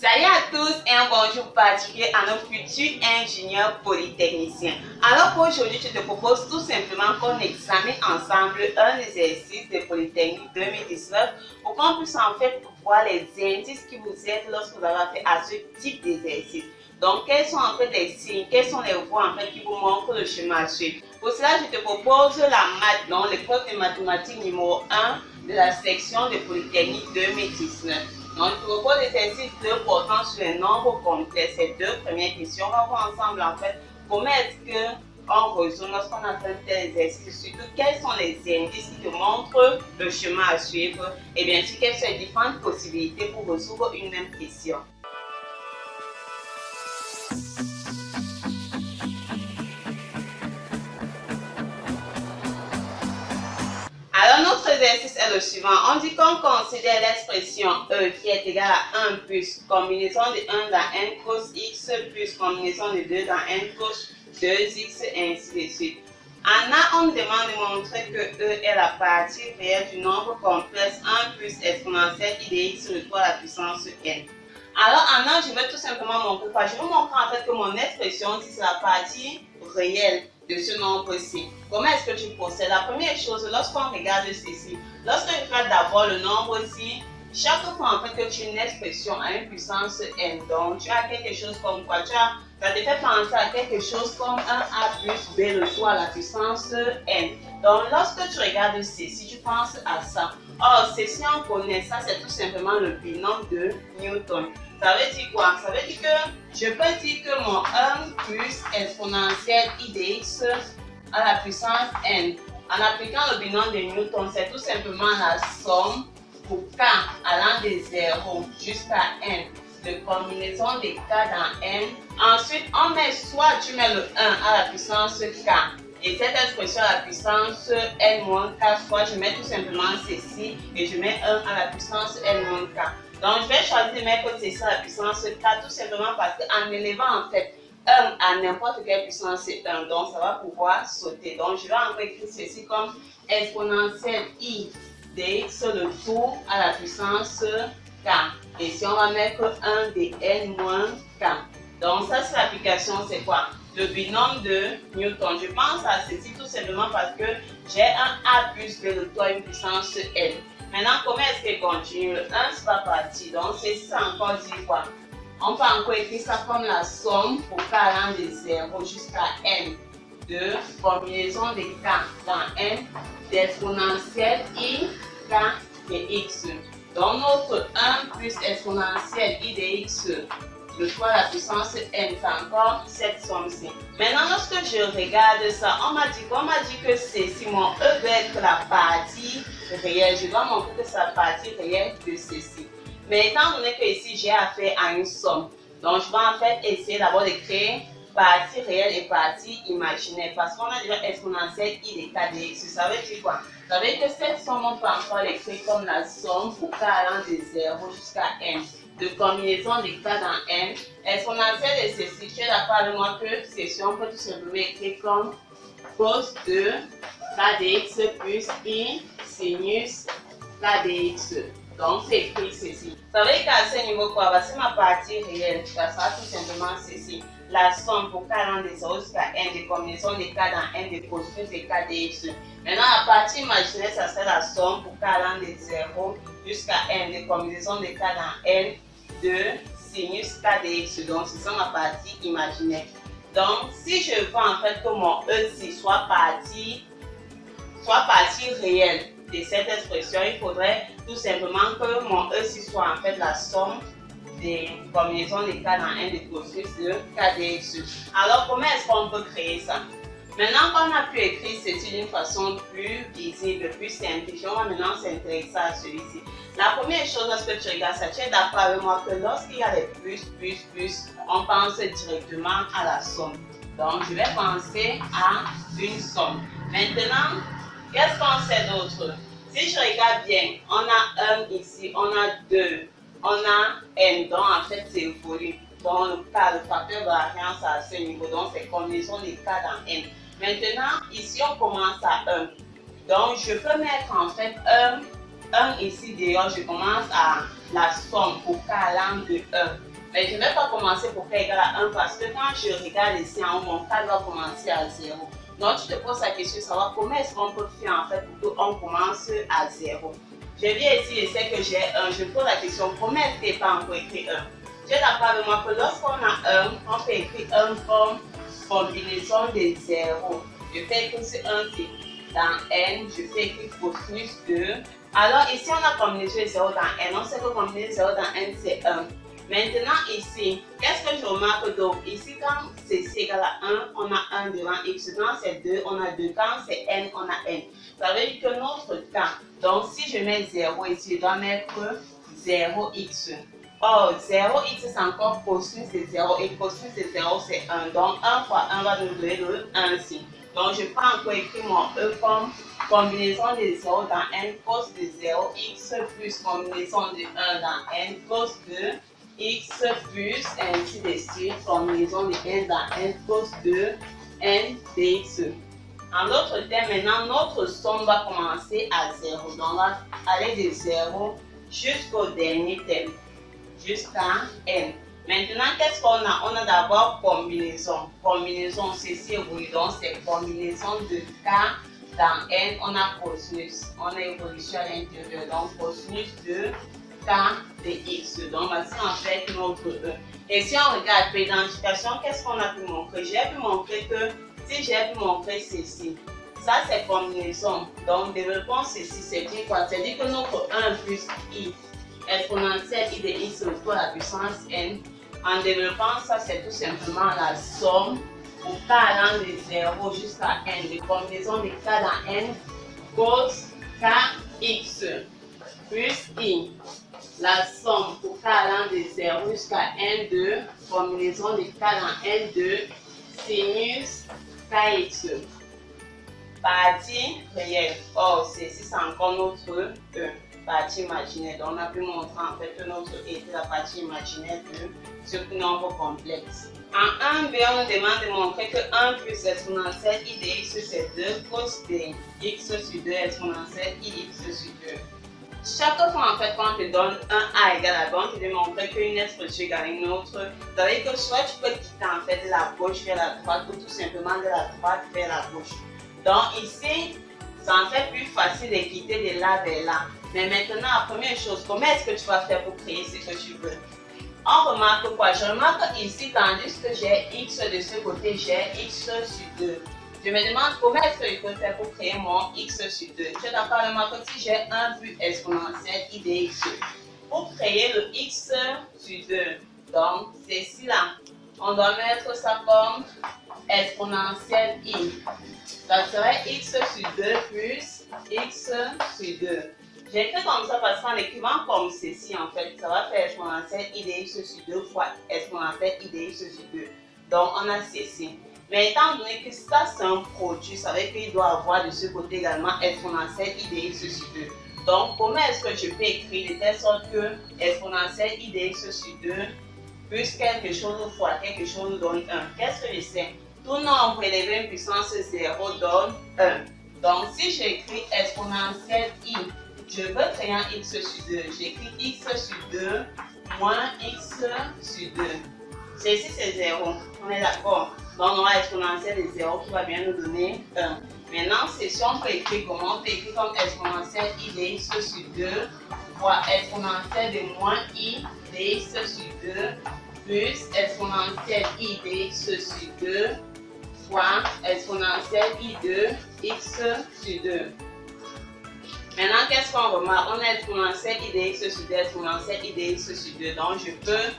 Salut à tous et un bonjour particulier à nos futurs ingénieurs polytechniciens. Alors pour aujourd'hui, je te propose tout simplement qu'on examine ensemble un exercice de Polytechnique 2019 pour qu'on puisse en fait voir les indices qui vous aident lorsque vous avez affaire à ce type d'exercice. Donc, quels sont en fait les signes, quelles sont les voies en fait qui vous montrent le chemin à suivre. Pour cela, je te propose la maths, donc l'épreuve de mathématiques numéro 1 de la section de Polytechnique 2019. Donc, je te propose l'exercice 2 portant sur les nombres complexes. Ces deux premières questions, on va voir ensemble en fait comment est-ce qu'on résout lorsqu'on a fait un tel exercice. Surtout, quels sont les indices qui te montrent le chemin à suivre et bien sûr, quelles sont les différentes possibilités pour résoudre une même question. Alors, notre exercice est le suivant. On dit qu'on considère l'expression E qui est égale à 1 plus combinaison de 1 dans n cos x plus combinaison de 2 dans n cos 2x et ainsi de suite. On nous demande de montrer que E est la partie réelle du nombre complexe 1 plus exponentielle I de x sur le 3 à la puissance n. Alors, Anna, je vais tout simplement montrer quoi? Je vais montrer en fait que mon expression, si c'est la partie réelle de ce nombre-ci. Comment est-ce que tu procèdes? La première chose, lorsqu'on regarde ceci, lorsque je fais d'abord le nombre-ci, chaque fois en fait que tu as une expression à une puissance n, donc tu as quelque chose comme quoi? Ça te fait penser à quelque chose comme 1a plus b le tout à la puissance n. Donc, lorsque tu regardes ceci, tu penses à ça. Or, ceci on connaît, ça c'est tout simplement le binôme de Newton. Ça veut dire quoi? Ça veut dire que je peux dire que mon 1 plus exponentielle I de x à la puissance n, en appliquant le binôme de Newton, c'est tout simplement la somme pour k allant de 0 jusqu'à n de combinaison de k dans n. Ensuite, on met soit tu mets le 1 à la puissance k et cette expression à la puissance n-k, soit je mets tout simplement ceci et je mets 1 à la puissance n-k. Donc, je vais choisir de mettre ceci à la puissance k tout simplement parce qu'en élevant en fait 1 à n'importe quelle puissance 1, donc ça va pouvoir sauter. Donc, je vais encore écrire ceci comme exponentielle I de x le tout à la puissance k. Et si on va mettre 1 de n moins k. Donc, ça c'est l'application, c'est quoi? Le binôme de Newton. Je pense à ceci tout simplement parce que j'ai un a plus b le tout à une puissance n. Maintenant, comment est-ce qu'il continue? Le 1, c'est pas parti. Donc, ceci, ça encore dit quoi? On peut encore écrire ça comme la somme pour k allant de 0 jusqu'à n de combinaison de k dans n d'exponentielle I k de x. Donc, notre 1 plus exponentielle I de x, le 3 à la puissance n, c'est encore cette somme-ci. Maintenant, lorsque je regarde ça, on m'a dit que ceci, mon E doit être la partie réelle. Je dois montrer que c'est la partie réelle de ceci. Mais étant donné que ici, j'ai affaire à une somme, donc je vais en fait essayer d'abord de créer partie réelle et partie imaginaire. Parce qu'on a déjà exponentielle I de k de x. Ça veut dire quoi? Ça veut dire que cette somme, on peut encore l'écrire comme la somme pour k allant de 0 jusqu'à n de combinaison de k dans n. Exponentielle de ceci, tu es d'accord avec moi que ceci, on peut tout simplement écrire comme cos de k de x plus I sinus k de x. Donc, c'est écrit ceci. Ça veut dire qu'à ce niveau, quoi? Voici ma partie réelle. Ça sera tout simplement ceci. La somme pour k allant de 0 jusqu'à n de combinaison de k dans n de cosinus de k de x. Maintenant, la partie imaginaire, ça serait la somme pour k allant de 0 jusqu'à n de combinaison de k dans n de sinus k de x. Donc, c'est ça ma partie imaginaire. Donc, si je veux en fait que mon E soit partie réelle de cette expression, il faudrait tout simplement que mon E soit en fait la somme des combinaisons de k dans n de cosinus de k de x. Alors, comment est-ce qu'on peut créer ça? Maintenant qu'on a pu écrire ceci d'une façon plus visible, plus simplifiée, on va maintenant s'intéresser à celui-ci. La première chose, lorsque tu regardes ça, tu es d'accord avec moi que lorsqu'il y a des plus, on pense directement à la somme. Donc, je vais penser à une somme. Maintenant, qu'est-ce qu'on sait d'autre? Si je regarde bien, on a 1 ici, on a 2, on a n, donc en fait c'est volume. Donc, le facteur variance à ce niveau, donc c'est combinaison de k dans n. Maintenant, ici on commence à 1. Donc, je peux mettre en fait 1 ici dehors, je commence à la somme pour k allant de 1. Mais je ne vais pas commencer pour faire égal à 1 parce que quand je regarde ici en haut, mon cas doit commencer à 0. Donc tu te poses la question de savoir comment est-ce qu'on peut faire en fait pour qu'on commence à 0. Je viens ici, je sais que j'ai 1, je pose la question comment est-ce qu'il n'est pas encore écrit 1. Tu es d'accord avec moi que lorsqu'on a 1, on peut écrire 1 comme combinaison de 0. Je fais écrire ce 1 dans n, je fais écrire cosinus 2. Alors ici on a combinaison de 0 dans n, on sait que combinaison de 0 dans n c'est 1. Maintenant ici, qu'est-ce que je remarque donc? Ici quand ceci égale à 1, on a 1 devant x, quand c'est 2, on a 2, quand c'est n, on a n. Ça veut dire que notre cas, donc si je mets 0 ici, je dois mettre 0x. Or 0x c'est encore cosinus de 0 et cosinus de 0 c'est 1. Donc 1 fois 1 va nous donner le 1 ici. Donc je prends encore écrit mon e comme combinaison de 0 dans n cos de 0x plus combinaison de 1 dans n cos de x plus ainsi de suite, combinaison de n dans n cos de n dx. En d'autres termes, maintenant notre somme va commencer à 0. Donc on va aller de 0 jusqu'au dernier terme, jusqu'à n. Maintenant, qu'est-ce qu'on a? On a d'abord combinaison. Combinaison, ceci évolue, donc c'est combinaison de k dans n. On a cosinus. On a évolution à l'intérieur, donc cosinus de k de x. Donc voici en fait notre e. Et si on regarde l'identification, qu'est-ce qu'on a pu montrer? J'ai pu montrer que si j'ai pu montrer ceci, ça c'est combinaison. Donc développons ceci, c'est dire quoi? C'est dire que notre 1 plus i exponentielle i de x retour à la puissance n. En développant ça, c'est tout simplement la somme pour k allant de 0 jusqu'à n, de combinaison de k dans n cos kx plus i. La somme pour k allant de 0 jusqu'à n de combinaison de k dans n de sinus kx. Partie réelle. Or, ceci c'est encore notre e. Partie imaginaire. Donc, on a pu montrer en fait que notre e était la partie imaginaire de ce nombre complexe. En 1b, on nous demande de montrer que 1 plus exponentielle i de x c'est 2 cos de x sur 2 exponentielle i x sur 2. Chaque fois en fait quand on te donne un a égale à b, on te demande montrer qu'une expression égale à une autre. Ça veut dire que soit tu peux quitter en fait de la gauche vers la droite ou tout simplement de la droite vers la gauche. Donc ici, ça en fait plus facile de quitter de là vers là. Mais maintenant, la première chose, comment est-ce que tu vas faire pour créer ce que tu veux? On remarque quoi? Je remarque ici, tandis que j'ai x de ce côté, j'ai x sur 2. Je me demande comment est-ce que je peux faire pour créer mon x sur 2. Tu es d'accord avec moi que si j'ai 1 plus exponentielle i de x, pour créer le x sur 2, donc c'est ici là, on doit mettre ça comme exponentielle i. Ça serait x sur 2 plus x sur 2. J'écris comme ça parce qu'en écrivant comme ceci, en fait, ça va faire exponentielle i de x sur 2 fois exponentielle i de x sur 2. Donc, on a ceci. Mais étant donné que ça, c'est un produit, ça veut dire qu'il doit avoir de ce côté également exponentielle i de x sur 2. Donc, comment est-ce que je peux écrire de telle sorte que exponentielle i de x sur 2 plus quelque chose fois quelque chose donne 1? Qu'est-ce que je sais? Tout nombre élevé à une puissance 0 donne 1. Donc, si j'écris exponentielle i, je veux créer un x sur 2. J'écris x sur 2 moins x sur 2. Ceci, c'est 0. On est d'accord? Donc, on a exponentielle de 0 qui va bien nous donner 1. Maintenant, si on peut écrire comment? On peut écrire comme exponentielle i de x sur 2 fois exponentielle de moins i de x sur 2 plus exponentielle i de x sur 2 fois exponentielle i de x sur 2. Maintenant, qu'est-ce qu'on remarque? On a exponentielle i de x sur 2, exponentielle i de x sur 2. Donc, je peux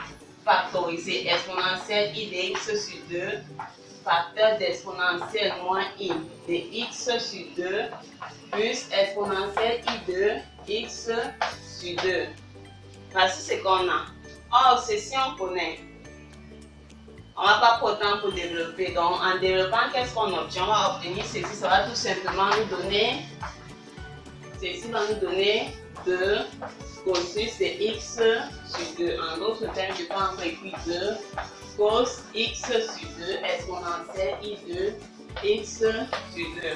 factoriser exponentielle i de x sur 2, facteur d'exponentielle moins i de x sur 2, plus exponentielle i de x sur 2. Voici ce qu'on a. Or, ceci, on connaît. On ne va pas prendre temps pour développer. Donc, en développant, qu'est-ce qu'on obtient? On va obtenir ceci. Ça va tout simplement nous donner. Ceci va nous donner 2 cosinus de x sur 2. En d'autres termes, je peux encore écrire 2 cos x sur 2 exponentielle i de x sur 2.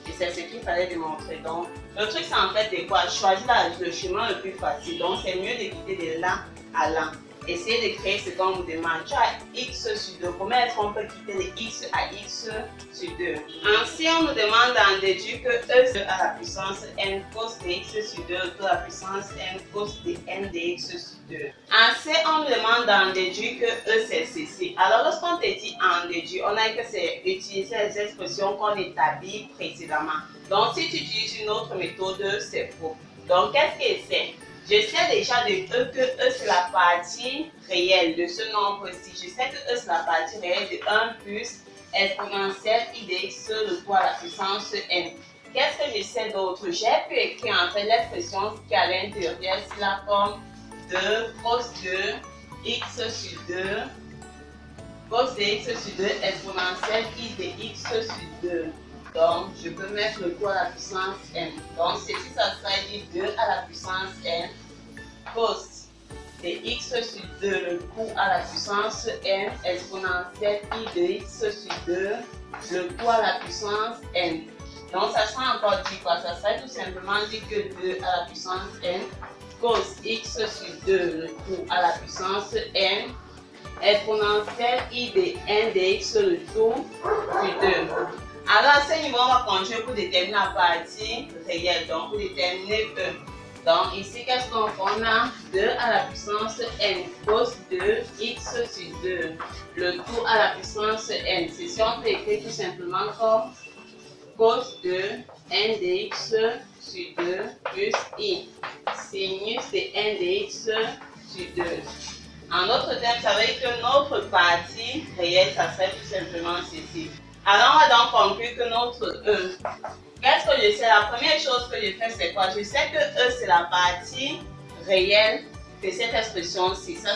Et c'est ce qu'il fallait démontrer. Donc, le truc, c'est en fait de quoi? Choisir le chemin le plus facile. Donc, c'est mieux de quitter de là à là. essayez de créer ce qu'on vous demande. Tu as x sur 2. Comment est-ce qu'on peut quitter de x à x sur 2? Ainsi, on nous demande d'en déduire que e à la puissance n cos de x sur 2 à la puissance n cos de n de x sur 2. Ainsi, on nous demande d'en déduire que e c'est ceci. Alors, lorsqu'on te dit en déduire, on a que c'est utiliser les expressions qu'on établit précédemment. Donc, si tu utilises une autre méthode, c'est faux. Donc, qu'est-ce que c'est? Je sais déjà de e que e c'est la partie réelle de ce nombre-ci. Je sais que e c'est la partie réelle de 1 plus exponentielle i de x le tout à la puissance n. Qu'est-ce que je sais d'autre? J'ai pu écrire en fait l'expression qui est à l'intérieur, c'est la forme de cos de x sur 2, cos de x sur 2 exponentielle i de x sur 2. Donc, je peux mettre le tout à la puissance n. Donc, ceci, ça serait 2 à la puissance n cos de x sur 2, le tout à la puissance n exponentielle i de x sur 2, le tout à la puissance n. Donc, ça sera encore dit quoi? Ça serait tout simplement dit que 2 à la puissance n cos x sur 2, le tout à la puissance n exponentielle i de n de x le tout sur 2. Alors, à ce niveau, on va conjuguer pour déterminer la partie réelle, donc pour déterminer E. Donc, ici, qu'est-ce qu'on a? 2 à la puissance n cos de x sur 2, le tout à la puissance n. Ceci, on peut écrire tout simplement comme cos de n de x sur 2 plus i sinus de n de x sur 2. En d'autres termes, ça veut dire que notre partie réelle, ça serait tout simplement ceci. Alors, on va donc conclure que notre E, qu'est-ce que je sais? La première chose que je fais, c'est quoi? Je sais que E, c'est la partie réelle de cette expression-ci. Ça,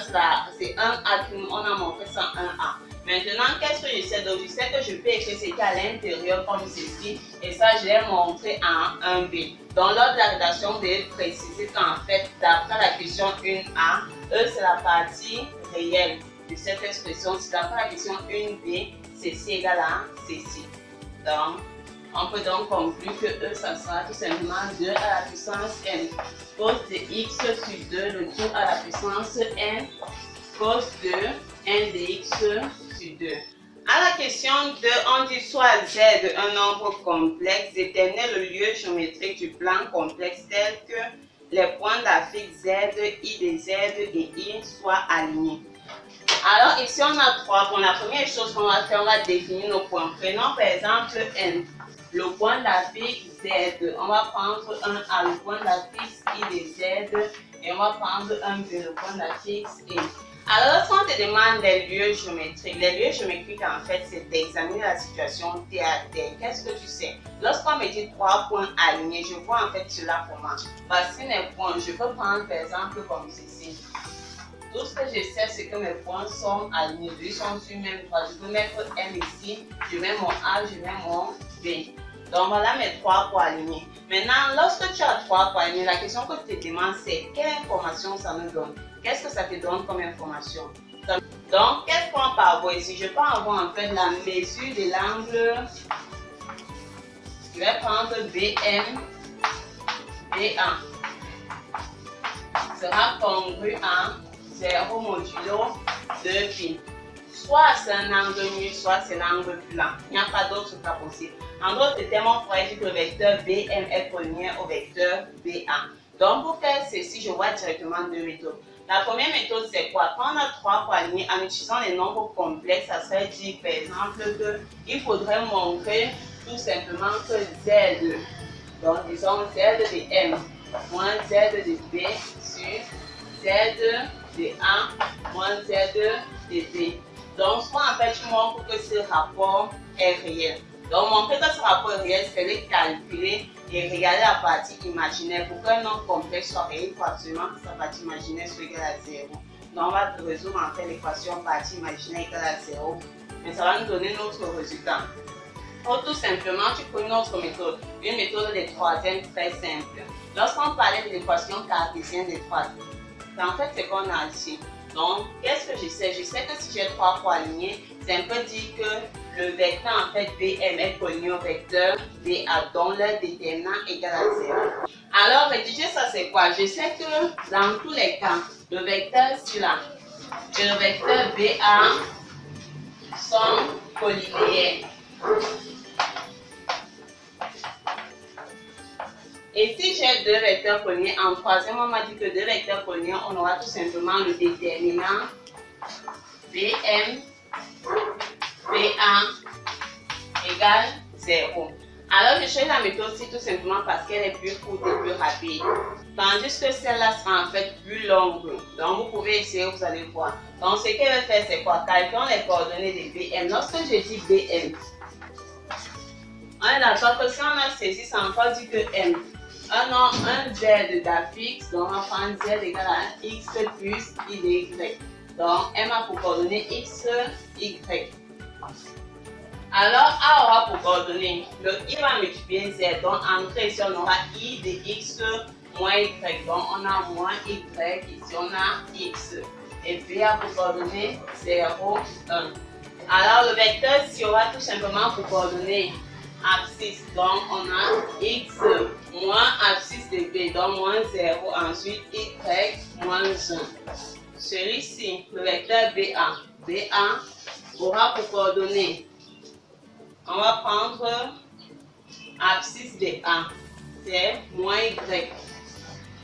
c'est 1A, on a montré ça en 1A. Maintenant, qu'est-ce que je sais d'autre? Je sais que je peux écrire ce qui est à l'intérieur comme ceci, et ça, je l'ai montré en 1B. Donc, lors de la rédaction, vous devez préciser qu'en fait, d'après la question 1A, E, c'est la partie réelle de cette expression. Si d'après la question 1B, ceci égale à ceci. Donc, on peut donc conclure que E, ça sera tout simplement 2 à la puissance n cos de x sur 2, le tout à la puissance n cos de n de x sur 2. À la question 2, on dit soit z un nombre complexe, déterminer le lieu géométrique du plan complexe tel que les points d'affix z, i de z et i soient alignés. Alors ici on a 3 points. La première chose qu'on va faire, on va définir nos points. Prenons par exemple n. Le point d'affixe z, on va prendre un a, le point d'affixe i de z, et on va prendre un b, le point d'affixe i. Alors lorsqu'on te demande les lieux géométriques, en fait c'est d'examiner la situation terre à terre. Qu'est-ce que tu sais? Lorsqu'on me dit 3 points alignés, je vois en fait cela comment. Voici mes points. Je peux prendre par exemple comme ceci. Tout ce que je sais, c'est que mes points sont alignés. Ils sont sur même droit. Je peux mettre M ici. Je mets mon A, je mets mon B. Donc voilà mes 3 points alignés. Maintenant, lorsque tu as 3 points alignés, la question que tu te demandes, c'est quelle information ça nous donne? Qu'est-ce que ça te donne comme information? Donc, qu'est-ce qu'on peut avoir ici? Je peux avoir en fait la mesure de l'angle. Je vais prendre BM, BA. Sera congru à 0 modulo 2pi. Soit c'est un angle nu, soit c'est l'angle plat. Il n'y a pas d'autre cas possible. En d'autres termes, on pourrait dire que le vecteur BM est relié au vecteur BA. Donc pour faire ceci, je vois directement deux méthodes. La première méthode, c'est quoi? Quand on a 3 points alignés, en utilisant les nombres complexes, ça serait dire par exemple qu'il faudrait montrer tout simplement que Z, donc disons Z de M moins Z de B sur Z de A moins Z de B. Donc, soit en fait, je montre que ce rapport est réel. Donc, montrer que ce rapport est réel, c'est le calculer et regarder la partie imaginaire. Pour qu'un nombre complexe soit réel, il faut absolument que sa partie imaginaire soit égale à 0. Donc, on va résoudre en fait l'équation partie imaginaire égale à 0. Mais ça va nous donner notre résultat. Ou tout simplement, tu prends une autre méthode. Une méthode de troisième très simple. Lorsqu'on parlait de l'équation cartésienne des droites, en fait, c'est qu'on a ici. Donc, qu'est-ce que je sais? Je sais que si j'ai 3 points alignés, c'est un peu dire que le vecteur en fait BM est relié au vecteur BA, dont le déterminant égale à 0. Alors, rédiger ça, c'est quoi? Je sais que dans tous les cas, le vecteur ici là, et le vecteur BA sont collinéaires. Et si j'ai deux vecteurs collinéaires, en troisième, on m'a dit que deux vecteurs collinéaires, on aura tout simplement le déterminant BM, BA égale 0. Alors, je choisis la méthode ci tout simplement parce qu'elle est plus courte et plus rapide. Tandis que celle-là sera en fait plus longue. Donc, vous pouvez essayer, vous allez voir. Donc, ce qu'elle va faire, c'est quoi? Calculons les coordonnées de BM. Lorsque je dis BM, on est d'accord que si on a saisi, ça encore dit que M. Un Z de date fixe, donc on va prendre Z égale à X plus I de Y. Donc, M a pour coordonnées X, Y. Alors, A aura pour coordonnées, le I va multiplier Z, donc entrée ici on aura I de X moins Y, donc on a moins Y, ici on a X. Et B a pour coordonnées 0, 1. Alors, le vecteur ici aura tout simplement pour coordonnées abscisse, donc on a X moins abscisse de B, donc moins 0, ensuite Y moins 1. Celui-ci, le vecteur BA aura pour coordonnées, on va prendre abscisse de A, c'est moins Y,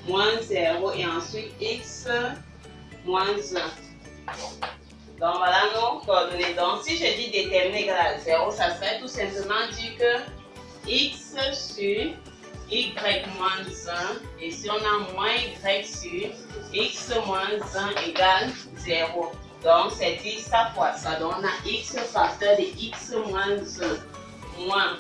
moins 0 et ensuite X moins 1. Donc voilà nos coordonnées. Donc si je dis déterminer égal à 0, ça serait tout simplement dire que X sur Y moins 1 et si on a moins Y sur X moins 1 égale 0. Donc c'est dit ça fois ça. Donc on a X facteur de X moins 1 moins.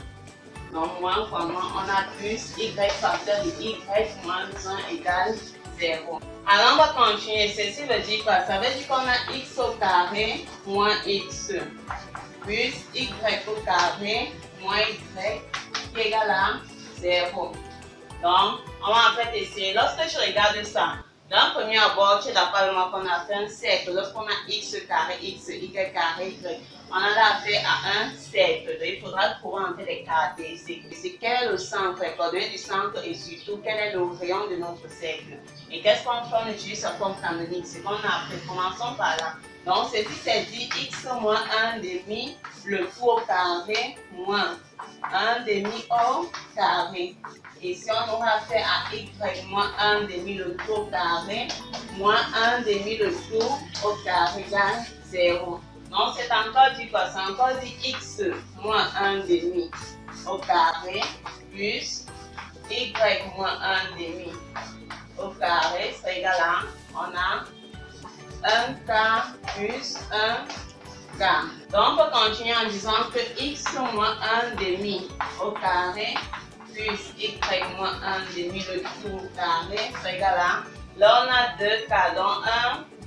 Donc moins fois moins, on a plus Y facteur de Y moins 1 égale 0. Alors on va continuer. Ceci veut dire quoi? Ça veut dire qu'on a X au carré moins X plus Y au carré moins Y qui est égal à 0. Donc, on va en fait essayer. Lorsque je regarde ça, d'un premier abord, tu es d'accord avec moi qu'on a fait un cercle. Lorsqu'on a X carré, X, Y carré, Y, on a affaire à un cercle. Donc, il faudra trouver en fait les caractéristiques. C'est quel est le centre, les coordonnées du centre et surtout quel est le rayon de notre cercle. Et qu'est-ce qu'on fait? On utilise ça comme canonique. C'est qu'on a appris. Commençons par là. Donc, ceci c'est dit X moins 1 demi, le tout au carré, moins 1 demi au carré. Et si on aura fait à Y moins 1 demi le tout au carré, moins 1 demi le tout au carré égale 0. Donc c'est encore dit quoi? C'est encore dit X moins 1 demi au carré plus Y moins 1 demi au carré, c'est égal à, on a 1 quart plus 1 quart. Donc on peut continuer en disant que X moins 1 demi au carré plus Y moins 1 demi le tout au carré, c'est égal à, là on a 2 quarts, donc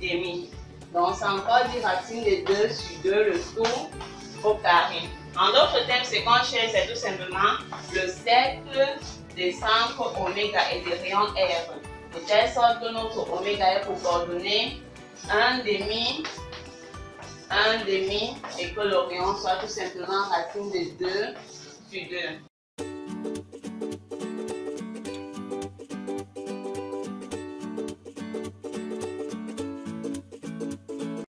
1 demi. Donc c'est encore dit racine de 2 sur 2 le tout au carré. En d'autres termes, ce qu'on cherche, c'est tout simplement le cercle des centres oméga et des rayons R. De telle sorte que notre oméga est pour coordonner 1 demi et que le rayon soit tout simplement racine de 2 sur 2.